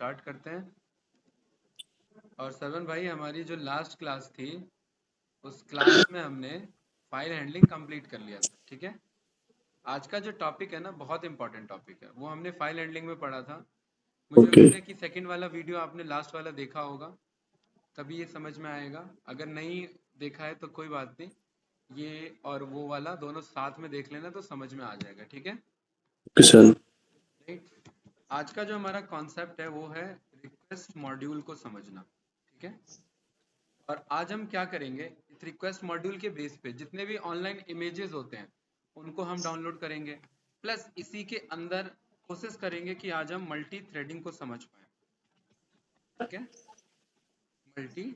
Start करते हैं। और सरवन भाई, हमारी जो लास्ट क्लास थी उस क्लास में हमने फाइल हैंडलिंग कंप्लीट कर लिया था, ठीक है। आज का जो टॉपिक है ना, बहुत इंपॉर्टेंट टॉपिक है, वो हमने फाइल हैंडलिंग में पढ़ा था। मुझे ओके। उम्मीद है कि सेकंड वाला वीडियो आपने लास्ट वाला देखा होगा, तभी ये समझ में आएगा। अगर नहीं देखा है तो कोई बात नहीं, ये और वो वाला दोनों साथ में देख लेना तो समझ में आ जाएगा, ठीक है। Okay sir. राइट। आज का जो हमारा कॉन्सेप्ट है वो है रिक्वेस्ट मॉड्यूल को समझना, ठीक है। और आज हम क्या करेंगे, इस रिक्वेस्ट मॉड्यूल के बेस पे जितने भी ऑनलाइन इमेजेस होते हैं उनको हम डाउनलोड करेंगे, प्लस इसी के अंदर कोशिश करेंगे कि आज हम मल्टी थ्रेडिंग को समझ पाए, ठीक है। मल्टी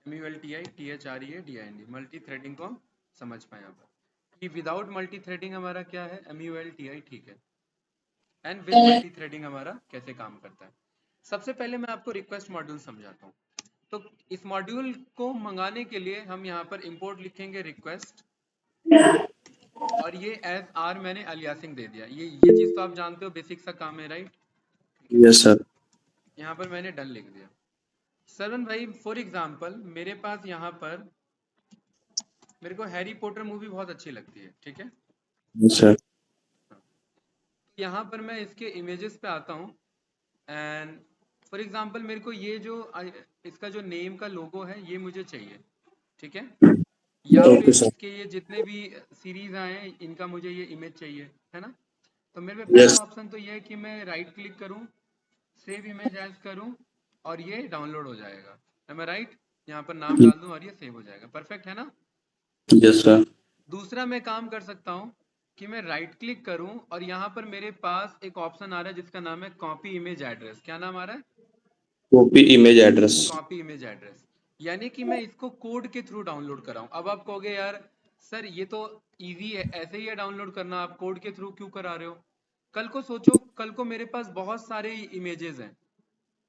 MULTI मल्टी थ्रेडिंग को हम समझ पाए यहाँ पर कि विदाउट मल्टी थ्रेडिंग हमारा क्या है, MULTI, ठीक है। एंड विद मल्टी थ्रेडिंग हमारा कैसे काम करता है। सबसे पहले मैं आपको रिक्वेस्ट मॉड्यूल समझाता हूँ। तो इस मॉड्यूल को मंगाने के लिए हम यहाँ पर इंपोर्ट लिखेंगे रिक्वेस्ट, और ये एज आर मैंने अलियासिंग दे दिया। ये चीज तो आप जानते हो, बेसिक सा काम है, राइट। ठीक है, यस सर। यहाँ पर मैंने डन लिख दिया। सरवन भाई, फॉर एग्जाम्पल मेरे पास यहाँ पर, मेरे को हैरी पॉटर मूवी बहुत अच्छी लगती है, ठीक है। Yes sir. तो यहाँ पर मैं इसके इमेजेस पे आता हूँ, एंड फॉर एग्जाम्पल मेरे को ये जो इसका जो नेम का लोगो है ये मुझे चाहिए, ठीक है। या ओके फिर सर। इसके ये जितने भी सीरीज आए हैं इनका मुझे ये इमेज चाहिए, है ना। तो मेरे पे पहला यस। ऑप्शन तो ये है कि मैं राइट क्लिक करूं, सेव इमेज एज करूं, और ये डाउनलोड हो जाएगा। मैं राइट यहाँ पर नाम डाल दूं और ये सेव हो जाएगा, परफेक्ट है ना। Yes sir. दूसरा मैं काम कर सकता हूँ कि मैं राइट क्लिक करूं और यहाँ पर मेरे पास एक ऑप्शन आ रहा है जिसका नाम है कॉपी इमेज एड्रेस। क्या नाम आ रहा है? Copy image address. Copy image address. यानी कि मैं इसको कोड के थ्रू डाउनलोड कर रहा हूँ। अब आप कहोगे यार सर ये तो इजी है, ऐसे ही है डाउनलोड करना, आप कोड के थ्रू क्यों करा रहे हो। कल को सोचो, कल को मेरे पास बहुत सारे इमेजेस हैं,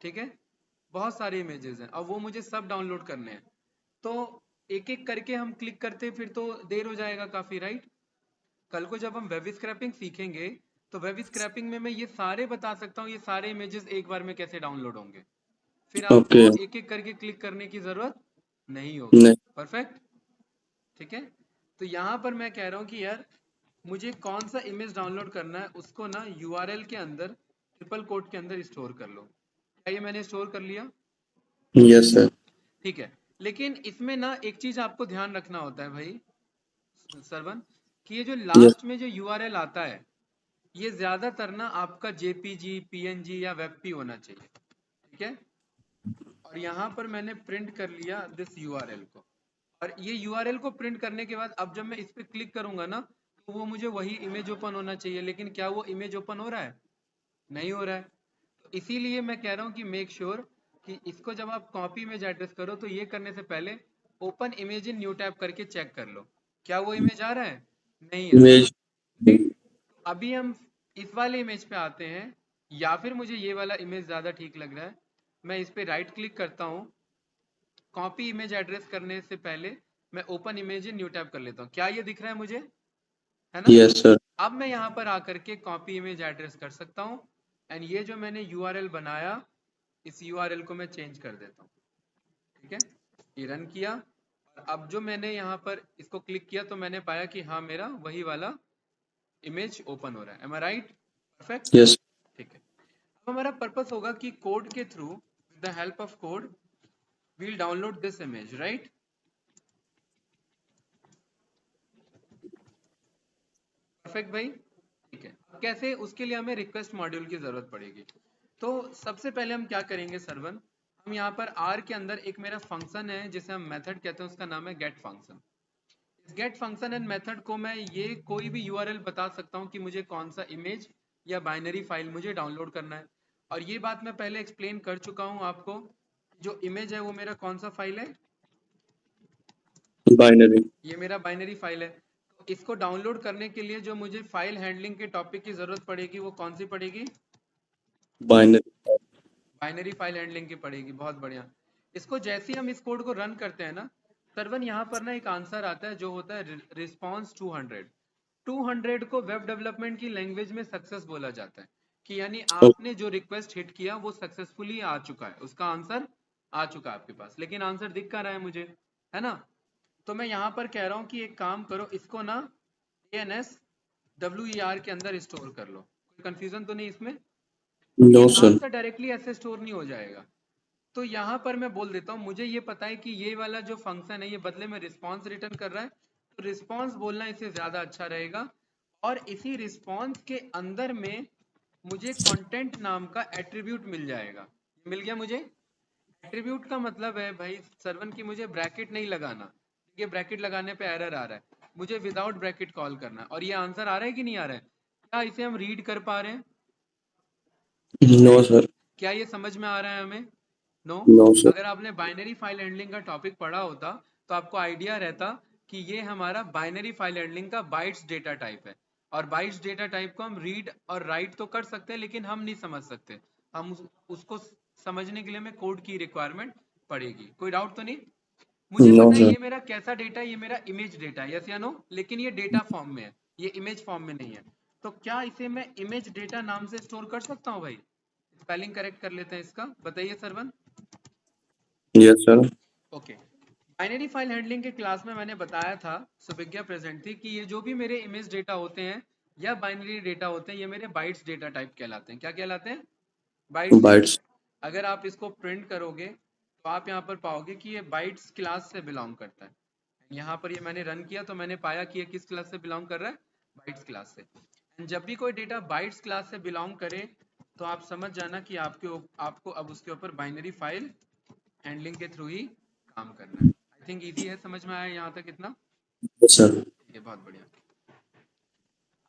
ठीक है, बहुत सारे इमेजेस हैं, अब वो मुझे सब डाउनलोड करने हैं। तो एक एक करके हम क्लिक करते फिर तो देर हो जाएगा काफी, राइट। कल को जब हम वेब स्क्रैपिंग सीखेंगे तो वेब स्क्रैपिंग में मैं ये सारे बता सकता हूँ, ये सारे इमेजेस एक बार में कैसे डाउनलोड होंगे। फिर ओके। आपको एक एक करके क्लिक करने की जरूरत नहीं होगी। नहीं। परफेक्ट, ठीक है। तो यहाँ पर मैं कह रहा हूँ कि यार मुझे कौन सा इमेज डाउनलोड करना है उसको ना URL के अंदर ट्रिपल कोट के अंदर स्टोर कर लो। क्या ये मैंने स्टोर कर लिया? Yes sir. ठीक है। लेकिन इसमें ना एक चीज आपको ध्यान रखना होता है भाई सरवन, कि ये जो यस। लास्ट में जो URL आता है ये ज्यादातर ना आपका JPG, PNG या WebP होना चाहिए, ठीक है। और यहाँ पर मैंने प्रिंट कर लिया दिस URL को, और ये URL को प्रिंट करने के बाद अब जब मैं इस पर क्लिक करूंगा ना तो वो मुझे वही इमेज ओपन होना चाहिए। लेकिन क्या वो इमेज ओपन हो रहा है? नहीं हो रहा है। तो इसीलिए मैं कह रहा हूँ कि मेक श्योर कि इसको जब आप कॉपी इमेज एड्रेस करो तो ये करने से पहले open image in new tab करके चेक कर लो, क्या वो इमेज आ रहा है? नहीं आ रहा, इमेज। राइट। तो अभी हम इस वाले इमेज पे आते हैं, या फिर मुझे ये वाला इमेज ज़्यादा ठीक लग रहा है। मैं इस पे राइट क्लिक करता हूँ, कॉपी इमेज एड्रेस करने से पहले मैं open image in new tab कर लेता हूँ। क्या ये दिख रहा है मुझे, है ना। Yes sir. अब मैं यहाँ पर आकर के कॉपी इमेज एड्रेस कर सकता हूँ, एंड ये जो मैंने URL बनाया इस URL को मैं चेंज कर देता हूँ, ठीक है। ये रन किया, और अब जो मैंने यहाँ पर इसको क्लिक किया तो मैंने पाया कि हाँ मेरा वही वाला इमेज ओपन हो रहा है। Am I right? Perfect, yes. ठीक है। अब हमारा पर्पस होगा कि कोड के through, with the help of code, we'll download this image, right. Perfect भाई, ठीक है। अब कैसे, उसके लिए हमें रिक्वेस्ट मॉड्यूल की जरूरत पड़ेगी। तो सबसे पहले हम क्या करेंगे सरवन, हम यहाँ पर आर के अंदर एक मेरा फंक्शन है जिसे हम मेथड कहते हैं, उसका नाम है गेट फंक्शन। इस गेट फंक्शन एंड मेथड को मैं ये कोई भी URL बता सकता हूँ कि मुझे कौन सा इमेज या बाइनरी फाइल मुझे डाउनलोड करना है। और ये बात मैं पहले एक्सप्लेन कर चुका हूँ आपको। जो इमेज है वो मेरा कौन सा फाइल है? बाइनरी। ये मेरा बाइनरी फाइल है। तो इसको डाउनलोड करने के लिए जो मुझे फाइल हैंडलिंग के टॉपिक की जरूरत पड़ेगी वो कौन सी पड़ेगी? बाइनरी। बाइनरी फाइल हैंडलिंग की पड़ेगी। बहुत बढ़िया। इसको जैसे ही हम इस कोड को रन करते हैं ना सरवन, यहाँ पर ना एक आंसर आता है जो होता है रिस्पॉन्स 200। 200 को वेब डेवलपमेंट की लैंग्वेज में सक्सेस बोला जाता है। कि यानी Oh, आपने जो रिक्वेस्ट हिट किया वो सक्सेसफुली आ चुका है, उसका आंसर आ चुका है आपके पास, लेकिन आंसर दिख कहाँ रहा है मुझे, है ना। तो मैं यहाँ पर कह रहा हूँ कि एक काम करो, इसको ना ANSWER के अंदर स्टोर कर लो। कोई कंफ्यूजन तो नहीं इसमें? ये no, sir. आंसर डायरेक्टली ऐसे स्टोर नहीं हो जाएगा। तो यहाँ पर मैं बोल देता हूँ, मुझे ये पता है कि ये वाला जो फंक्शन है ये बदले में रिस्पॉन्स रिटर्न कर रहा है, तो रिस्पॉन्स बोलना इससे ज्यादा अच्छा रहेगा। और इसी रिस्पॉन्स के अंदर में मुझे कंटेंट नाम का एट्रीब्यूट मिल जाएगा। मिल गया मुझे। एट्रीब्यूट का मतलब है भाई सर्वन की मुझे ब्रैकेट नहीं लगाना, ये ब्रैकेट लगाने पे एरर आ रहा है, मुझे विदाउट ब्रैकेट कॉल करना है। और ये आंसर आ रहा है कि नहीं आ रहा है? क्या इसे हम रीड कर पा रहे हैं? No, sir. क्या ये समझ में आ रहा है हमें? नो। No, sir. अगर आपने बाइनरी फाइल हैंडलिंग का टॉपिक पढ़ा होता तो आपको आइडिया रहता कि ये हमारा बाइनरी फाइल हैंडलिंग का बाइट्स डेटा टाइप है। और बाइट्स डेटा टाइप को हम रीड और राइट तो कर सकते हैं, लेकिन हम नहीं समझ सकते। हम उसको समझने के लिए हमें कोड की रिक्वायरमेंट पड़ेगी। कोई डाउट तो नहीं? मुझे No, पता है sir. ये मेरा कैसा डेटा है, ये मेरा इमेज डेटा है, यस या नो, लेकिन ये डेटा फॉर्म में है, ये इमेज फॉर्म में नहीं है। तो क्या इसे मैं इमेज डेटा नाम से स्टोर कर सकता हूँ भाई? स्पेलिंग करेक्ट कर लेते हैं इसका, बताइए Sarvan. Yes, sir. Okay. Binary file handling के क्लास में मैंने बताया था, सुविज्ञा प्रेजेंट थी, कि ये जो भी मेरे इमेज डेटा होते हैं या बाइनरी डेटा होते हैं, ये मेरे बाइट्स डेटा टाइप कहलाते हैं। क्या कहलाते हैं? Bytes data Bytes. टाइप। अगर आप इसको प्रिंट करोगे तो आप यहाँ पर पाओगे कि ये बाइट्स क्लास से बिलोंग करता है। यहाँ पर ये मैंने रन किया तो मैंने पाया कि ये किस क्लास से बिलोंग कर रहा है? बाइट्स क्लास से। एंड जब भी कोई डेटा बाइट्स क्लास से बिलोंग करे तो आप समझ जाना कि आपको अब उसके ऊपर बाइनरी फाइल हैंडलिंग के थ्रू ही काम करना है। आई थिंक इजी है, समझ में आया यहाँ तक इतना? Yes, sir. ठीक है, बहुत बढ़िया।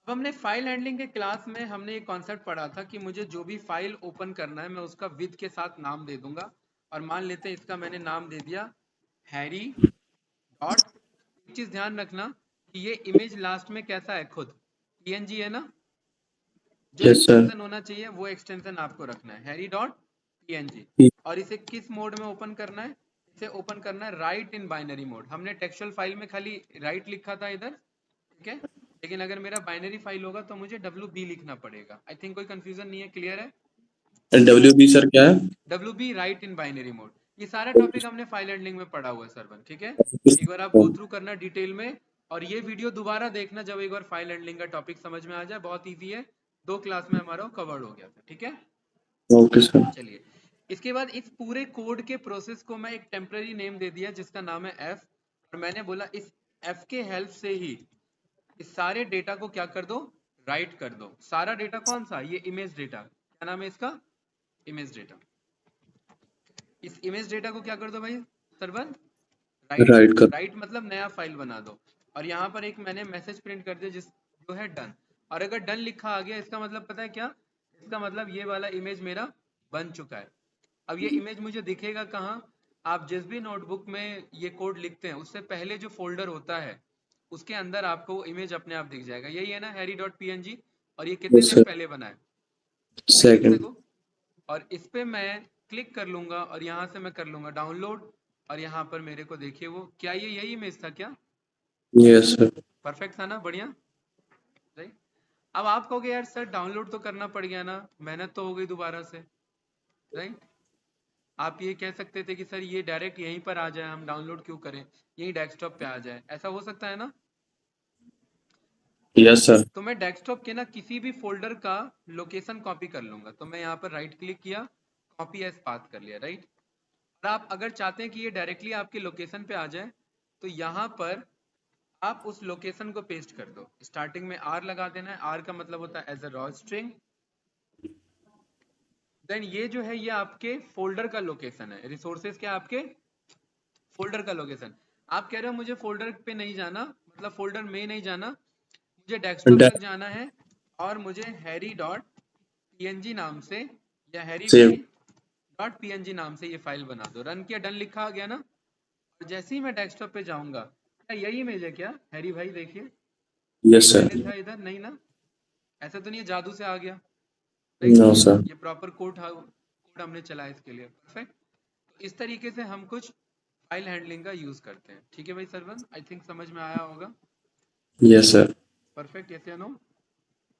अब हमने फाइल हैंडलिंग के क्लास में हमने एक कॉन्सेप्ट पढ़ा था कि मुझे जो भी फाइल ओपन करना है मैं उसका विद के साथ नाम दे दूंगा। और मान लेते हैं इसका मैंने नाम दे दिया हैरी डॉट। एक चीज ध्यान रखना कि ये इमेज लास्ट में कैसा है, खुद png है ना। जो Yes, sir. एक्सटेंशन होना चाहिए वो एक्सटेंशन आपको रखना है, हैरी डॉट png। और इसे किस मोड में ओपन करना है? इसे ओपन करना है राइट इन बाइनरी मोड। हमने टेक्सचुअल फाइल में खाली राइट लिखा था इधर, ठीक है, लेकिन अगर मेरा बाइनरी फाइल होगा तो मुझे WB लिखना पड़ेगा। आई थिंक कोई कंफ्यूजन नहीं है, क्लियर है? WB सर क्या है? WB right in binary mode. ये सारा टॉपिक हमने फाइल हैंडलिंग में पढ़ा हुआ है सरवन, ठीक है। एक बार आप गो थ्रू करना डिटेल में, और ये वीडियो दोबारा देखना जब एक बार फाइल हैंडलिंग का टॉपिक समझ में आ जाए। बहुत ईजी है, 2 क्लास में हमारा कवर्ड हो गया था, ठीक है। Okay sir. चलिए, इसके बाद इस पूरे कोड के प्रोसेस को मैं एक टेम्पररी नेम दे दिया जिसका नाम है एफ। और मैंने बोला इस एफ के हेल्प से ही इस सारे डेटा को क्या कर दो? राइट कर दो। सारा डेटा कौन सा? ये इमेज डेटा। क्या नाम है इसका? Image data. इस इमेज डेटा को क्या कर दो भाई सरवन? राइट कर राइट दो। कर। राइट मतलब नया फाइल बना दो। और यहाँ पर एक मैंने मैसेज प्रिंट कर दिया जो है डन। और अगर डन लिखा आ गया इसका मतलब पता है क्या? इसका मतलब ये वाला इमेज मेरा बन चुका है। अब ये इमेज मुझे दिखेगा कहाँ? आप जिस भी नोटबुक में ये कोड लिखते हैं उससे पहले जो फोल्डर होता है उसके अंदर आपको इमेज अपने आप दिख जाएगा। यही है ना हैरी डॉट png। और ये कितने यस दिन सर। पहले बना है? 2 वीक्स सेकंड। अगो। और इस पे मैं क्लिक कर लूंगा और यहाँ से मैं कर लूंगा डाउनलोड। और यहाँ पर मेरे को देखिए वो क्या, ये यही इमेज था क्या? Yes sir. परफेक्ट था ना, बढ़िया। राइट। अब आप कहोगे यार सर डाउनलोड तो करना पड़ गया ना, मेहनत तो हो गई दोबारा से, राइट। आप ये कह सकते थे कि सर ये डायरेक्ट यहीं पर आ जाए, हम डाउनलोड क्यों करें, यही डेस्कटॉप पे आ जाए, ऐसा हो सकता है ना। Yes sir. तो मैं डेस्कटॉप के ना किसी भी फोल्डर का लोकेशन कॉपी कर लूंगा। तो मैं यहाँ पर राइट क्लिक किया, कॉपी एज पाथ कर लिया, राइट। और आप अगर चाहते हैं कि ये डायरेक्टली आपके लोकेशन पे आ जाए तो यहाँ पर आप उस लोकेशन को पेस्ट कर दो। स्टार्टिंग में आर लगा देना है, आर का मतलब होता है as a raw string. Then ये जो है ये आपके फोल्डर का लोकेशन है, रिसोर्सेज क्या आपके फोल्डर का लोकेशन। आप कह रहे हो मुझे फोल्डर पे नहीं जाना, मतलब फोल्डर में नहीं जाना, मुझे डेस्कटॉप तक जाना है। और मुझे हैरी डॉट png नाम से या हैरी सेव। भाई डॉट png नाम से ये फाइल बना दो। रन किया, डन लिखा आ गया ना। और जैसे ही मैं डेस्कटॉप पे जाऊंगा, क्या यही इमेज है क्या हैरी भाई? देखिए यही यस सर। पहले था इधर, नहीं ना? ऐसा तो नहीं है जादू से आ गया, राइट। No sir. ये प्रॉपर कोड हमने चलाया इसके लिए, परफेक्ट। तो इस तरीके से हम कुछ फाइल हैंडलिंग का यूज करते हैं, ठीक है भाई सरवन, आई थिंक समझ में आया होगा। Yes sir. परफेक्ट, यस या नो?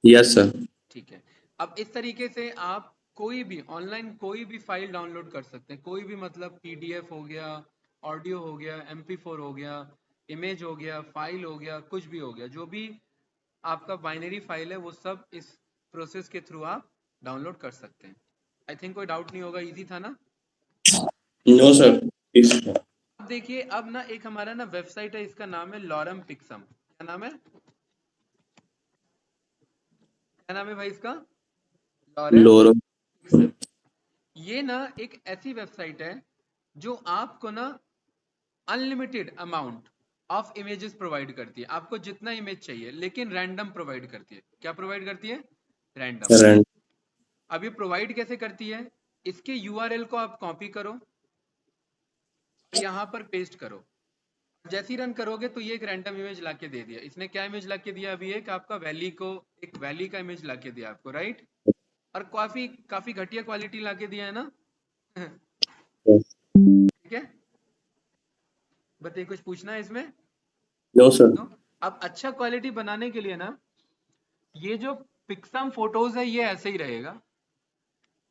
Yes sir. ठीक है। अब इस तरीके से आप कोई भी ऑनलाइन कोई भी फाइल डाउनलोड कर सकते हैं, कोई भी, मतलब पीडीएफ हो गया, ऑडियो हो गया, MP4 हो गया, इमेज हो गया, फाइल हो गया, कुछ भी हो गया, जो भी आपका बाइनरी फाइल है वो सब इस प्रोसेस के थ्रू आप डाउनलोड कर सकते हैं। आई थिंक कोई डाउट नहीं होगा, इजी था ना? No sir please. अब देखिए, अब ना एक हमारा ना वेबसाइट है, इसका नाम है लॉरम पिक्सम। क्या नाम है? क्या नाम है भाई इसका? लॉरम लोरो। पिक्सम। ये ना एक ऐसी वेबसाइट है जो आपको ना unlimited amount of images provide करती है। आपको जितना इमेज चाहिए, लेकिन रैंडम प्रोवाइड करती है। क्या प्रोवाइड करती है? रैंडम। रैंड। अब ये प्रोवाइड कैसे करती है? इसके यूआरएल को आप कॉपी करो और यहाँ पर पेस्ट करो। जैसे ही रन करोगे तो ये एक रैंडम इमेज लाके दे दिया। इसने क्या इमेज लाके दिया? अभी एक आपका वैली को, एक वैली का इमेज लाके दिया आपको, राइट? और काफी काफी घटिया क्वालिटी लाके दिया है ना? ठीक है, बताइए, कुछ पूछना है इसमें? No sir. तो अब अच्छा क्वालिटी बनाने के लिए ना, ये जो पिक्सम फोटोज है ये ऐसे ही रहेगा।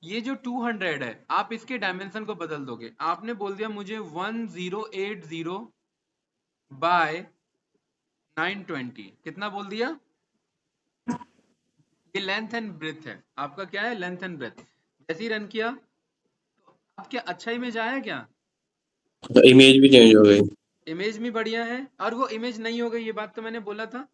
ये जो 200 है, आप इसके डायमेंशन को बदल दोगे। आपने बोल दिया मुझे 1080 बाय 920, कितना बोल दिया? ये लेंथ एंड ब्रेथ है आपका। क्या है? Length and breadth. जैसे ही रन किया, अब क्या अच्छा इमेज आया क्या? इमेज भी चेंज हो गई। इमेज भी बढ़िया है, और वो इमेज नहीं हो गई, ये बात तो मैंने बोला था। अब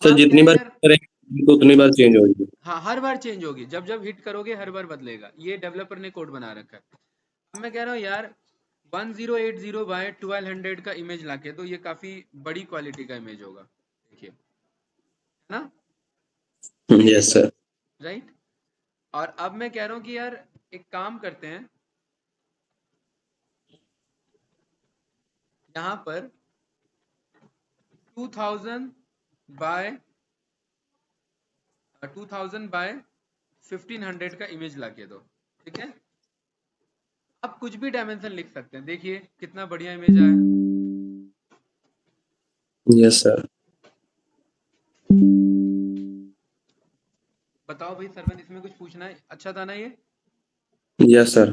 सर आप जितनी कहें बार यार, करेंगे तो उतनी बार चेंज होगी। हाँ हर बार चेंज होगी, जब जब हिट करोगे हर बार बदलेगा। ये डेवलपर ने कोड बना रखा है। अब मैं कह रहा हूँ यार, 1080 बाय 1200 का इमेज लाके तो ये काफी बड़ी क्वालिटी का इमेज होगा, देखिए, है ना? Yes sir. राइट। और अब मैं कह रहा हूँ कि यार एक काम करते हैं, यहाँ पर 2000 बाय 1500 का इमेज लाके दो, ठीक है? आप कुछ भी डायमेंशन लिख सकते हैं, देखिए कितना बढ़िया इमेज आया। Yes sir. बताओ भाई सरवन, इसमें कुछ पूछना है? अच्छा था ना ये? Yes sir.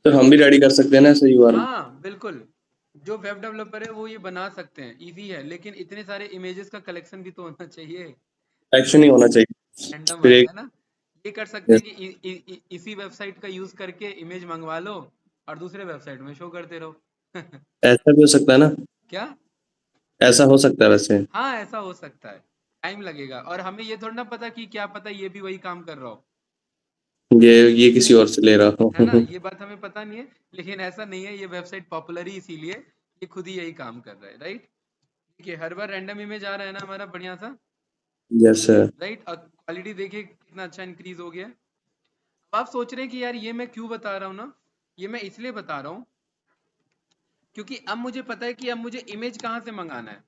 तो हम भी रेडी कर सकते हैं ना ऐसे यूआरएल। हाँ बिल्कुल, जो वेब डेवलपर है वो ये बना सकते हैं, इजी है, लेकिन इतने सारे इमेजेस का कलेक्शन भी तो होना चाहिए। एक्शन ही होना चाहिए। रैंडम फिर वाला एक। है ना? ये कर सकते यस। हैं कि इसी वेबसाइट का यूज करके इमेज मंगवा लो और दूसरे वेबसाइट में शो करते रहो। ऐसा भी हो सकता है ना। क्या? ऐसा हो सकता है वैसे। हाँ ऐसा हो सकता है, टाइम लगेगा, और हमें ये थोड़ा ना पता कि क्या पता ये भी वही काम कर रहा हो, ये किसी और से ले रहा है ना? हूँ। ये बात हमें पता नहीं है, लेकिन ऐसा नहीं है, ये वेबसाइट पॉपुलर ही इसीलिए, ये खुद ही यही काम कर रहा है, राइट? देखिए हर बार रैंडम इमेज आ रहा है ना हमारा, बढ़िया सा, यस सर। राइट? और क्वालिटी देखिए कितना अच्छा इंक्रीज हो गया है। अब आप सोच रहे हैं कि यार ये मैं क्यों बता रहा हूँ ना, ये मैं इसलिए बता रहा हूँ क्योंकि अब मुझे पता है कि अब मुझे इमेज कहाँ से मंगाना है।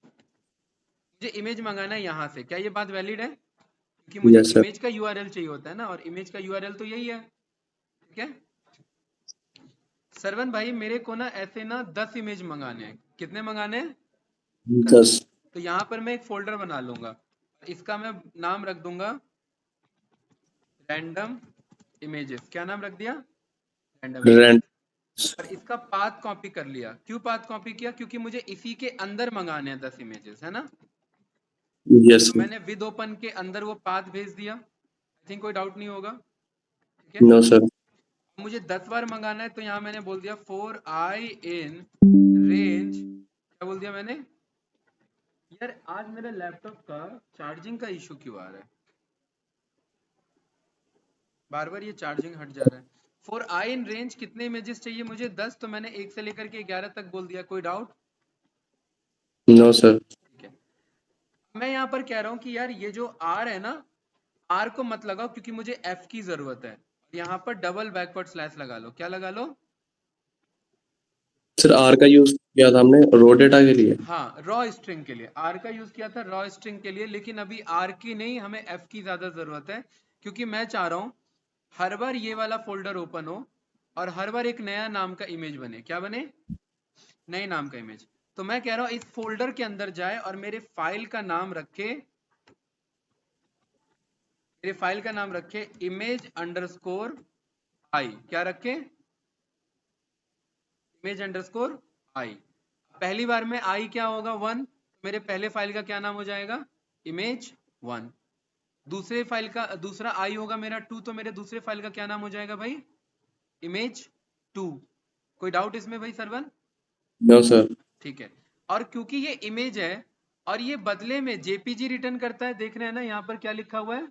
मुझे इमेज मंगाना है यहाँ से। क्या ये बात वैलिड है? क्योंकि मुझे यस सर। इमेज का यूआरएल चाहिए होता है ना, और इमेज का यूआरएल तो यही है, ठीक है? सरवन भाई मेरे को ना ऐसे ना 10 इमेज मंगाने हैं। कितने मंगाने हैं? 10। 10। तो यहाँ पर मैं एक फोल्डर बना लूंगा, इसका मैं नाम रख दूंगा रैंडम इमेजेस। क्या नाम रख दिया? Random rand. इमेजेस। और इसका पाथ कॉपी कर लिया। क्यों पाथ कॉपी किया? क्योंकि मुझे इसी के अंदर मंगाने हैं 10 इमेजेस, है ना? यस तो सर। मैंने विद ओपन के अंदर वो पाथ भेज दिया। आई थिंक कोई डाउट नहीं होगा, ठीक है? No sir. मुझे 10 बार मंगाना है, तो यहाँ मैंने बोल दिया फॉर आई इन रेंज, क्या बोल दिया मैंने? यार आज मेरे लैपटॉप का चार्जिंग का इशू क्यों आ रहा है? बार बार ये चार्जिंग हट जा रहा है। फॉर आई इन रेंज कितने इमेजेस चाहिए मुझे? 10। तो मैंने 1 से लेकर के 11 तक बोल दिया। कोई डाउट? No sir. ठीक है। मैं यहाँ पर कह रहा हूँ कि यार ये जो आर है ना, आर को मत लगाओ क्योंकि मुझे एफ की जरूरत है। यहाँ पर डबल बैकवर्ड स्लैश लगा लो। क्या लगा लो? सर आर का यूज किया था हमने रो डेटा के लिए। हाँ रॉ स्ट्रिंग के लिए आर का यूज किया था, रॉ स्ट्रिंग के लिए, लेकिन अभी आर की नहीं, हमें एफ की ज्यादा जरूरत है। क्योंकि मैं चाह रहा हूँ हर बार ये वाला फोल्डर ओपन हो और हर बार एक नया नाम का इमेज बने। क्या बने? नए नाम का इमेज। तो मैं कह रहा हूँ इस फोल्डर के अंदर जाए और मेरे फाइल का नाम रखे मेरे फाइल का नाम रखे image_i। क्या रखे? image_i। पहली बार में i क्या होगा? 1। मेरे पहले फाइल का क्या नाम हो जाएगा? image1। दूसरे फाइल का दूसरा i होगा मेरा 2, तो मेरे दूसरे फाइल का क्या नाम हो जाएगा भाई? image2। कोई डाउट इसमें भाई सरवन? No sir. ठीक है। और क्योंकि ये इमेज है और ये बदले में जेपीजी रिटर्न करता है, देख रहे हैं ना यहाँ पर क्या लिखा हुआ है?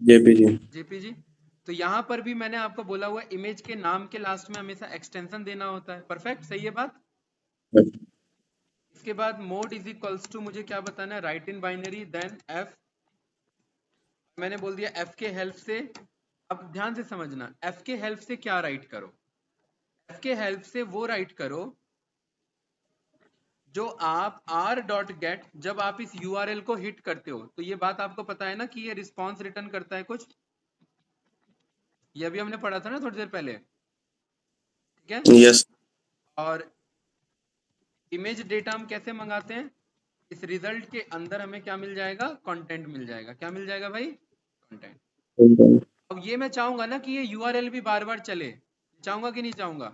जेपीजी। जेपीजी। तो यहाँ पर भी मैंने आपको बोला हुआ इमेज के नाम के लास्ट में हमेशा एक्सटेंशन देना होता है। परफेक्ट, सही है बात? इसके बाद मोड इज इक्वल्स टू मुझे क्या बताना है? Write in binary then F. मैंने बोल दिया एफ के हेल्प से। अब ध्यान से समझना, एफ के हेल्प से क्या राइट करो? एफ के हेल्प से वो राइट करो जो आप r.get जब आप इस URL को हिट करते हो, तो ये बात आपको पता है ना कि ये रिस्पॉन्स रिटर्न करता है कुछ। ये अभी हमने पढ़ा था ना थोड़ी देर पहले, ठीक है? यस। और इमेज डेटा हम कैसे मंगाते हैं? इस रिजल्ट के अंदर हमें क्या मिल जाएगा? कंटेंट मिल जाएगा। क्या मिल जाएगा भाई? कंटेंट। अब ये मैं चाहूंगा ना कि ये यूआरएल भी बार बार चले, चाहूंगा कि नहीं चाहूंगा?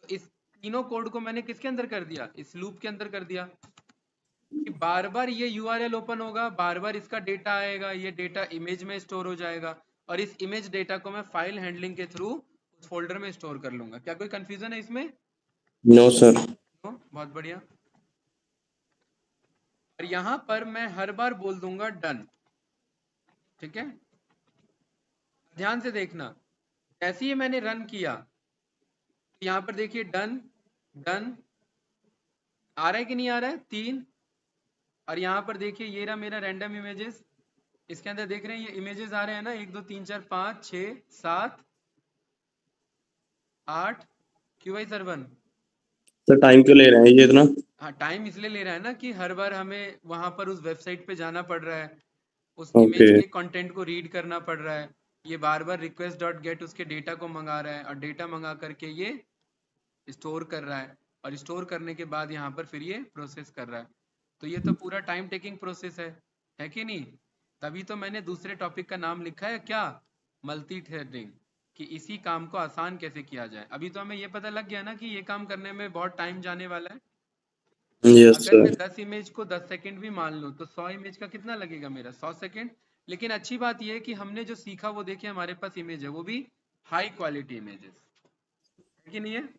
तो इस तीनों कोड को मैंने किसके अंदर कर दिया? इस लूप के अंदर कर दिया कि बार बार ये यूआरएल ओपन होगा, बार बार इसका डेटा आएगा, ये डेटा इमेज में स्टोर हो जाएगा और इस इमेज डेटा को मैं फाइल हैंडलिंग के थ्रू उस फोल्डर में स्टोर कर लूंगा। क्या कोई कंफ्यूजन है इसमें? No sir. नो, बहुत बढ़िया। और यहां पर मैं हर बार बोल दूंगा डन, ठीक है? ध्यान से देखना, जैसे ही मैंने रन किया तो यहां पर देखिए डन डन आ रहा है कि नहीं आ रहा है? 3। और यहाँ पर देखिए ये रहा मेरा रैंडम इमेजेस। इसके अंदर देख रहे हैं ये इमेजेस आ रहे हैं ना, 1 2 3 4 5 6 7 8। क्यों भाई सरवन? सर टाइम क्यों ले रहे हैं ये इतना? हाँ, टाइम इसलिए ले रहा है ना कि हर बार हमें वहां पर उस वेबसाइट पे जाना पड़ रहा है, उस ओके। इमेज के कंटेंट को रीड करना पड़ रहा है। ये बार बार रिक्वेस्ट डॉट गेट उसके डेटा को मंगा रहा है और डेटा मंगा करके ये स्टोर कर रहा है और स्टोर करने के बाद यहाँ पर फिर ये प्रोसेस कर रहा है। तो ये तो पूरा टाइम टेकिंग प्रोसेस है कि नहीं? तभी तो मैंने दूसरे टॉपिक का नाम लिखा है क्या? Multi threading. कि इसी काम को आसान कैसे किया जाए। अभी तो हमें ये पता लग गया ना कि ये काम करने में बहुत टाइम जाने वाला है। यस अगर मैं सर। 10 इमेज को 10 सेकंड भी मान लूँ तो 100 इमेज का कितना लगेगा मेरा? 100 सेकंड। लेकिन अच्छी बात यह है कि हमने जो सीखा वो देखिए हमारे पास इमेज है, वो भी हाई क्वालिटी इमेजेस, है कि नहीं है?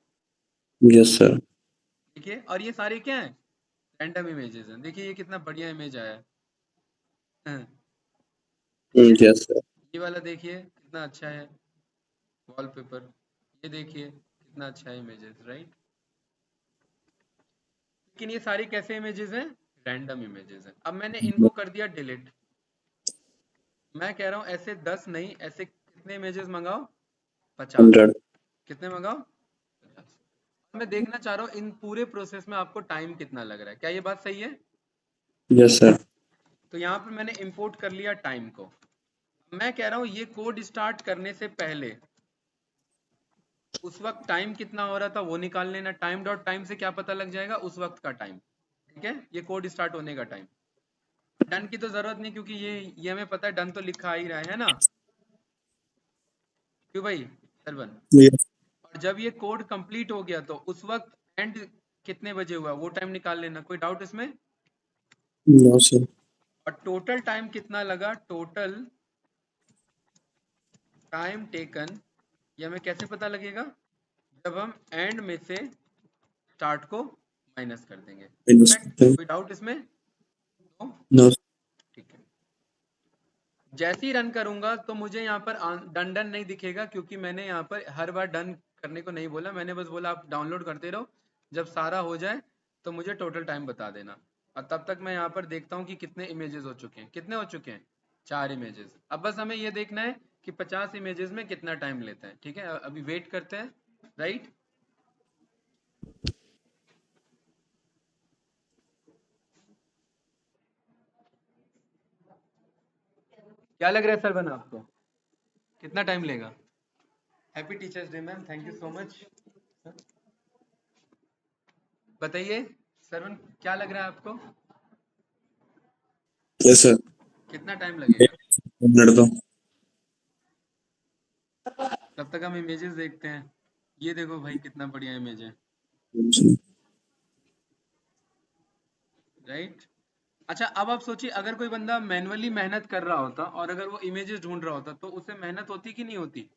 Yes sir. देखिए, और ये सारे क्या हैं? रैंडम इमेजेस हैं। देखिए ये कितना बढ़िया इमेज आया है। हाँ, ठीक है। Yes sir. ये वाला देखिए कितना अच्छा है वॉलपेपर। ये देखिए कितना अच्छा है इमेजेस, राइट? लेकिन ये सारी कैसे इमेजेस हैं? रैंडम इमेजेस हैं। अब मैंने इनको कर दिया डिलीट। मैं कह रहा हूँ ऐसे 10 नहीं, ऐसे कितने इमेजेस मंगाओ? 50। 100। कितने मंगाओ? 50। मैं देखना चाह रहा हूँ इन पूरे प्रोसेस में आपको टाइम कितना लग रहा है। क्या ये बात सही है? Yes sir. तो यहाँ पर मैंने इंपोर्ट कर लिया टाइम को। मैं कह रहा हूँ ये कोड स्टार्ट करने से पहले उस वक्त टाइम कितना हो रहा था वो निकाल लेना। टाइम डॉट टाइम से क्या पता लग जाएगा? उस वक्त का टाइम, ठीक है? ये कोड स्टार्ट होने का टाइम। डन की तो जरूरत नहीं क्योंकि ये हमें पता है, डन तो लिखा ही रहा है ना? क्यों भाई सरवन? यस। और जब ये कोड कंप्लीट हो गया तो उस वक्त एंड कितने बजे हुआ वो टाइम निकाल लेना। कोई डाउट इसमें? No sir. और टोटल टाइम कितना लगा? टोटल टाइम टेकन ये हमें कैसे पता लगेगा? जब हम एंड में से स्टार्ट को माइनस कर देंगे। परफेक्ट, कोई डाउट इसमें? नो? नो। ठीक है। जैसे ही रन करूंगा तो मुझे यहाँ पर डन डन नहीं दिखेगा क्योंकि मैंने यहाँ पर हर बार डन करने को नहीं बोला। मैंने बस बोला आप डाउनलोड करते रहो, जब सारा हो जाए तो मुझे टोटल टाइम बता देना। और तब तक मैं यहाँ पर देखता हूँ कि कितने इमेजेस हो चुके हैं। कितने हो चुके हैं? 4 इमेजेस। अब बस हमें ये देखना है कि 50 इमेजेस में कितना टाइम लेते हैं, ठीक है? अभी वेट करते हैं, राइट? क्या लग रहा है सर बना आपको? कितना टाइम लेगा? Happy teachers day ma'am, thank you so much. बताइए सरवन, क्या लग रहा है आपको? Yes sir. कितना टाइम लगेगा? 1 मिनट दो। तब तक हम इमेजेस देखते हैं। ये देखो भाई कितना बढ़िया इमेज है, जी। राइट। अच्छा अब आप सोचिए, अगर कोई बंदा मैनुअली मेहनत कर रहा होता और अगर वो इमेजेस ढूंढ रहा होता तो उसे मेहनत होती कि नहीं होती?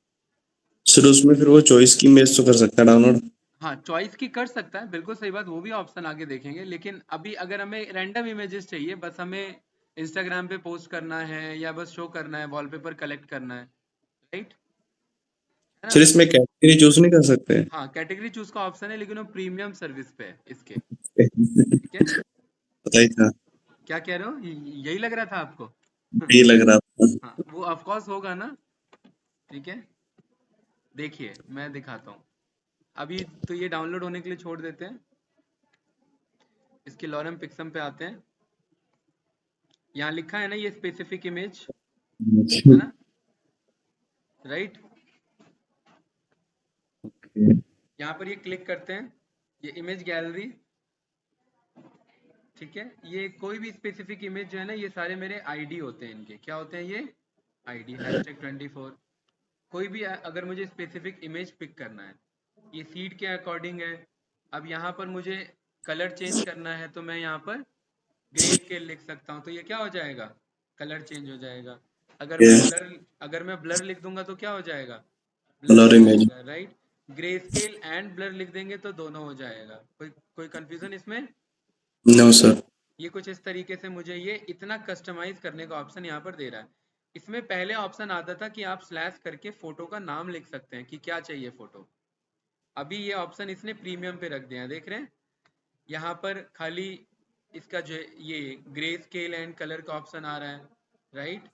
सर उसमें फिर वो चॉइस की इमेज तो कर सकता है डाउनलोड। हाँ, चॉइस की कर सकता है, बिल्कुल सही बात, वो भी ऑप्शन आगे देखेंगे। लेकिन अभी अगर हमें रैंडम इमेजेस चाहिए, बस हमें इंस्टाग्राम पे पोस्ट करना है या बस शो करना है, वॉलपेपर कलेक्ट करना है, राइट, है ना? सर इसमें कैटेगरी चूज नहीं कर सकते? हाँ, कैटेगरी चूज का ऑप्शन है, लेकिन वो प्रीमियम सर्विस पे है इसके। ठीक है, पता ही था। क्या कह रहे हो? यही लग रहा था आपको? यही लग रहा था। हाँ, वो ऑफ कोर्स होगा ना। ठीक है, देखिए मैं दिखाता हूँ। अभी तो ये डाउनलोड होने के लिए छोड़ देते हैं, इसके लॉरम पिक्सम पे आते हैं। यहाँ लिखा है ना ये स्पेसिफिक इमेज, है ना, राइट। यहाँ पर ये क्लिक करते हैं, ये इमेज गैलरी। ठीक है, ये कोई भी स्पेसिफिक इमेज जो है ना, ये सारे मेरे आईडी होते हैं। इनके क्या होते हैं? ये आईडी #24। कोई भी अगर मुझे स्पेसिफिक इमेज पिक करना है, ये सीड के अकॉर्डिंग है। अब यहाँ पर मुझे कलर चेंज करना है तो मैं यहाँ पर ग्रे स्केल लिख सकता हूँ, तो ये क्या हो जाएगा? कलर चेंज हो जाएगा। अगर मैं ब्लर लिख दूंगा तो क्या हो जाएगा? ब्लर ब्लर हो इमेज। जाएगा, right. Grey scale and blur लिख देंगे तो दोनों हो जाएगा। कोई कंफ्यूजन इसमें? No sir. ये कुछ इस तरीके से मुझे ये इतना कस्टमाइज करने का ऑप्शन यहाँ पर दे रहा है। इसमें पहले ऑप्शन आता था कि आप स्लैश करके फोटो का नाम लिख सकते हैं कि क्या चाहिए फोटो। अभी ये ऑप्शन इसने प्रीमियम पे रख दिया है, देख रहे हैं? यहाँ पर खाली इसका जो ये ग्रे स्केल एंड कलर का ऑप्शन आ रहा है, राइट।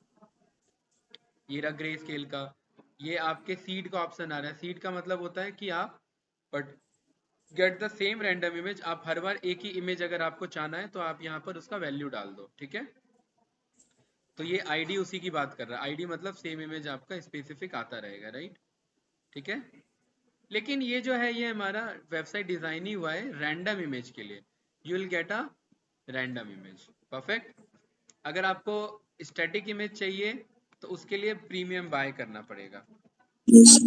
ये रहा ग्रे स्केल का। ये आपके सीड का ऑप्शन आ रहा है। सीड का मतलब होता है कि आप but get the same random image. आप हर बार एक ही इमेज अगर आपको चाहना है तो आप यहाँ पर उसका वैल्यू डाल दो, ठीक है। तो ये आईडी उसी की बात कर रहा है। आईडी मतलब सेम इमेज आपका स्पेसिफिक आता रहेगा, राइट। ठीक है, लेकिन ये जो है ये हमारा वेबसाइट डिजाइन ही हुआ है रैंडम इमेज के लिए। You will get a random image, perfect. अगर आपको स्टैटिक इमेज चाहिए तो उसके लिए प्रीमियम बाय करना पड़ेगा। यस।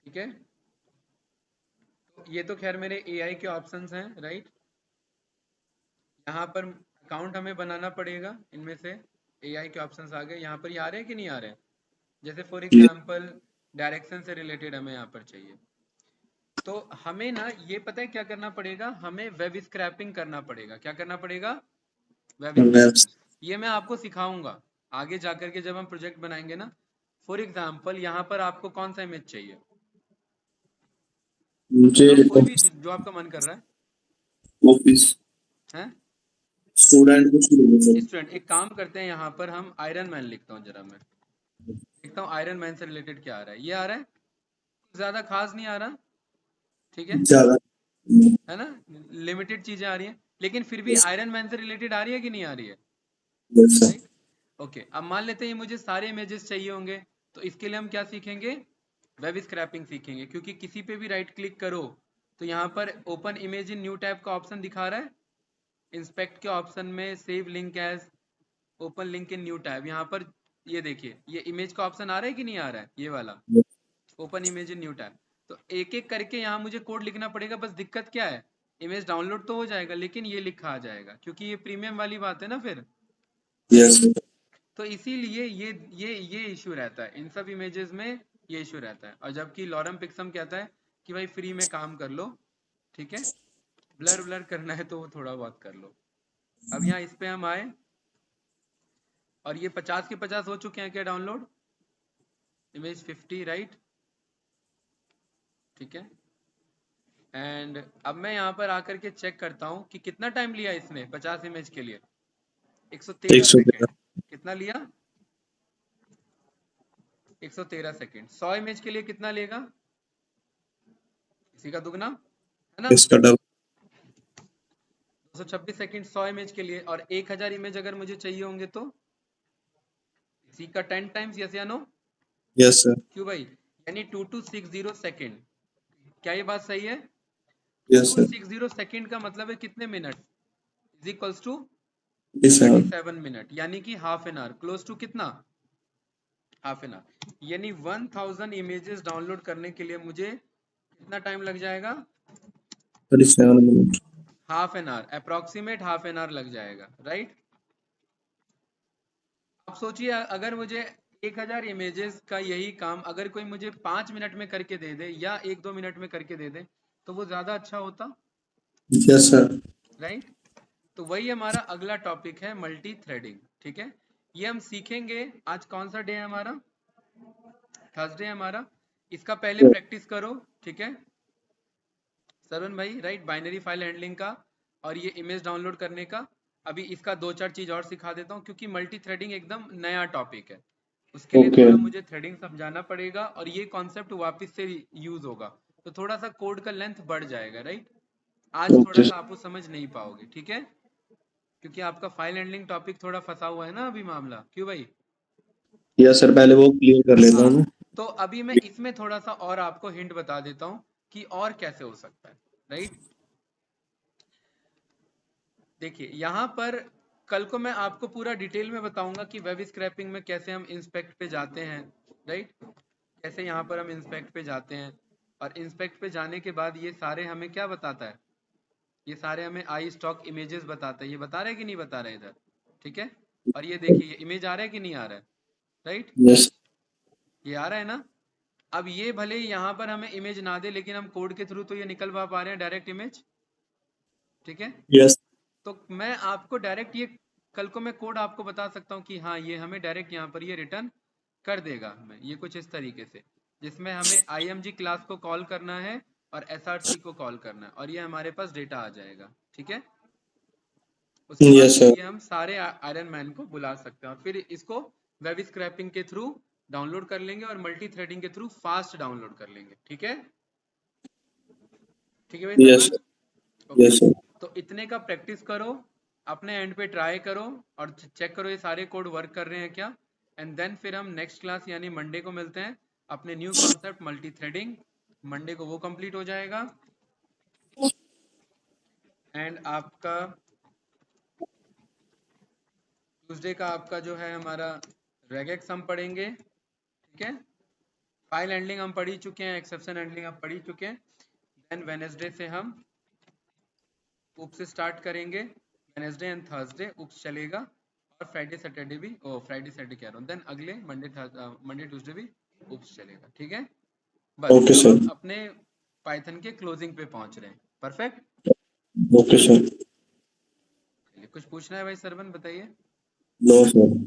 ठीक है, तो ये तो खैर मेरे एआई के ऑप्शंस हैं, राइट। यहाँ पर अकाउंट हमें बनाना पड़ेगा। इनमें से एआई के ऑप्शंस आ गए। यहाँ पर ये आ रहे हैं कि नहीं आ रहे हैं? जैसे फॉर एग्जांपल डायरेक्शन से रिलेटेड हमें यहाँ पर चाहिए, तो हमें ना ये पता है क्या करना पड़ेगा? हमें वेब स्क्रैपिंग करना पड़ेगा। क्या करना पड़ेगा? Web webs. स्क्रैपिंग। ये मैं आपको सिखाऊंगा आगे जाकर के जब हम प्रोजेक्ट बनाएंगे ना। फॉर एग्जांपल यहाँ पर आपको कौन सा इमेज चाहिए? मुझे बताओ कोई भी जो आपका मन कर रहा ऑफिस है। स्टूडेंट कुछ नहीं है सर। स्टूडेंट, एक काम करते हैं, यहाँ पर हम आयरन मैन लिखता हूँ जरा मैं। देखता हूँ आयरन मैन से रिलेटेड क्या आ रहा है। ये आ रहा है, ज्यादा खास नहीं आ रहा। ठीक है ज्यादा। है ना, लिमिटेड चीजें आ रही हैं, लेकिन फिर भी आयरन मैन से रिलेटेड आ रही है कि नहीं आ रही है? Yes sir. राइट। ओके, अब मान लेते हैं ये मुझे सारे इमेजेस चाहिए होंगे, तो इसके लिए हम क्या सीखेंगे? वेब स्क्रैपिंग सीखेंगे। क्योंकि किसी पे भी राइट क्लिक करो तो यहाँ पर open image in new tab का ऑप्शन दिखा रहा है। इंस्पेक्ट के ऑप्शन में save link as open link in new tab, यहाँ पर ये देखिए ये इमेज का ऑप्शन आ रहा है कि नहीं आ रहा है, ये वाला open image in new tab. तो एक एक करके यहाँ मुझे कोड लिखना पड़ेगा। बस दिक्कत क्या है? इमेज डाउनलोड तो हो जाएगा लेकिन ये लिखा आ जाएगा, क्योंकि ये प्रीमियम वाली बात है ना फिर। यस। तो इसीलिए ये इशू रहता है इन सब इमेजेस में। ये इशू रहता है। और जबकि लॉरम पिक्सम कहता है कि भाई फ्री में काम कर लो, ठीक है। ब्लर ब्लर करना है तो वो थोड़ा बहुत कर लो। अब यहाँ इस पे हम आए और ये 50 के 50 हो चुके हैं क्या डाउनलोड? Image 50, right. ठीक है, एंड अब मैं यहाँ पर आकर के चेक करता हूँ कि कितना टाइम लिया इसने 50 इमेज के लिए। 113 113। सेकेंड। कितना लिया? 113 सेकेंड। 100 इमेज के लिए कितना लेगा? इसी का दुगना, है ना। इसका डबल। 226 सेकेंड 100 इमेज के लिए। और 1000 इमेज अगर मुझे चाहिए होंगे तो इसी का 10 टाइम्स, यस या नो? Yes sir. क्यों भाई? यानी 2260 सेकेंड। क्या ये बात सही है? यस सर 260 सेकंड का मतलब है कितने minute, is equals to 37 37 minute, यानी कि half an hour, close to कितना, हाफ एन आवर। यानी 1000 इमेजेस डाउनलोड करने के लिए मुझे कितना टाइम लग जाएगा, 37 minute. Half an our, approximate half an our लग जाएगा, राइट। आप सोचिए अगर मुझे 1000 इमेजेस का यही काम अगर कोई मुझे 5 मिनट में करके दे दे या 1-2 मिनट में करके दे दे, तो वो ज्यादा अच्छा होता, यस सर। राइट। तो वही हमारा अगला टॉपिक है, मल्टी थ्रेडिंग, ठीक है। ये हम सीखेंगे, आज कौन सा डे है हमारा, थर्सडे है हमारा। इसका पहले प्रैक्टिस करो, ठीक है सरवन भाई, राइट, बाइनरी फाइल हैंडलिंग का और ये इमेज डाउनलोड करने का। अभी इसका 2-4 चीज और सिखा देता हूँ, क्योंकि मल्टी थ्रेडिंग एकदम नया टॉपिक है, उसके लिए ओके थोड़ा मुझे थ्रेडिंग समझाना पड़ेगा और ये कॉन्सेप्ट वापस से यूज होगा, तो थोड़ा सा कोड का लेंथ बढ़ जाएगा, राइट। आज थोड़ा ओके सा आप समझ नहीं पाओगे, ठीक है, क्योंकि आपका फाइल हैंडलिंग टॉपिक थोड़ा फंसा हुआ है ना अभी मामला, क्यों भाई। यस सर, पहले वो क्लियर कर लेता हूँ हाँ, मैं। तो अभी मैं इसमें थोड़ा सा और आपको हिंट बता देता हूँ कि और कैसे हो सकता है, राइट। देखिए यहाँ पर कल को मैं आपको पूरा डिटेल में बताऊंगा कि वेब स्क्रैपिंग में कैसे हम इंस्पेक्ट पे जाते हैं, राइट, कैसे यहाँ पर हम इंस्पेक्ट पे जाते हैं, और इंस्पेक्ट पे जाने के बाद ये सारे हमें क्या बताता है, ये सारे हमें आई स्टॉक इमेजेस बताता है, ये बता रहे कि नहीं बता रहे इधर, ठीक है। और ये देखिए ये इमेज आ रहा है कि नहीं आ रहा है, राइट, यस। ये आ रहा है ना। अब ये भले ही यहाँ पर हमें इमेज ना दे, लेकिन हम कोड के थ्रू तो ये निकलवा पा रहे हैं डायरेक्ट इमेज, ठीक है। यस। तो मैं आपको डायरेक्ट ये कल को मैं कोड आपको बता सकता हूँ कि हाँ ये हमें डायरेक्ट यहाँ पर ये रिटर्न कर देगा हमें, ये कुछ इस तरीके से, जिसमें हमें IMG क्लास को कॉल करना है और SRC को कॉल करना है और ये हमारे पास डेटा आ जाएगा, ठीक है। उसके बाद यस फिर सर। ये हम सारे आयरन मैन को बुला सकते हैं और फिर इसको वेब स्क्रैपिंग के थ्रू डाउनलोड कर लेंगे और मल्टी थ्रेडिंग के थ्रू फास्ट डाउनलोड कर लेंगे, ठीक है, ठीक है भाई yes. Sarvan, okay. Yes sir. तो इतने का प्रैक्टिस करो, अपने एंड पे ट्राई करो और चेक करो ये सारे कोड वर्क कर रहे हैं क्या, एंड देन फिर हम नेक्स्ट क्लास यानी मंडे को मिलते हैं, अपने new concept multi threading, Monday को वो कंप्लीट हो जाएगा एंड आपका ट्यूसडे का आपका जो है हमारा रेगेक्स हम पढ़ेंगे, ठीक है। फाइल हैंडलिंग हम पढ़ ही चुके हैं, एक्सेप्शन हैंडलिंग हम पढ़ ही चुके हैं। देन वेनेसडे से हम उप्स स्टार्ट करेंगे, वेनेसडे एंड थर्सडे उप्स चलेगा और फ्राइडे सैटरडे भी, ओ फ्राइडे सैटरडे कह रहा हूँ, देन अगले मंडे ट्यूसडे भी उप्स चलेगा, ठीक है। बस ओके अब सर। हम अपने पाइथन के क्लोजिंग पे पहुंच रहे हैं, परफेक्ट। Okay sir. कुछ पूछना है भाई सरवन, बताइए। No sir.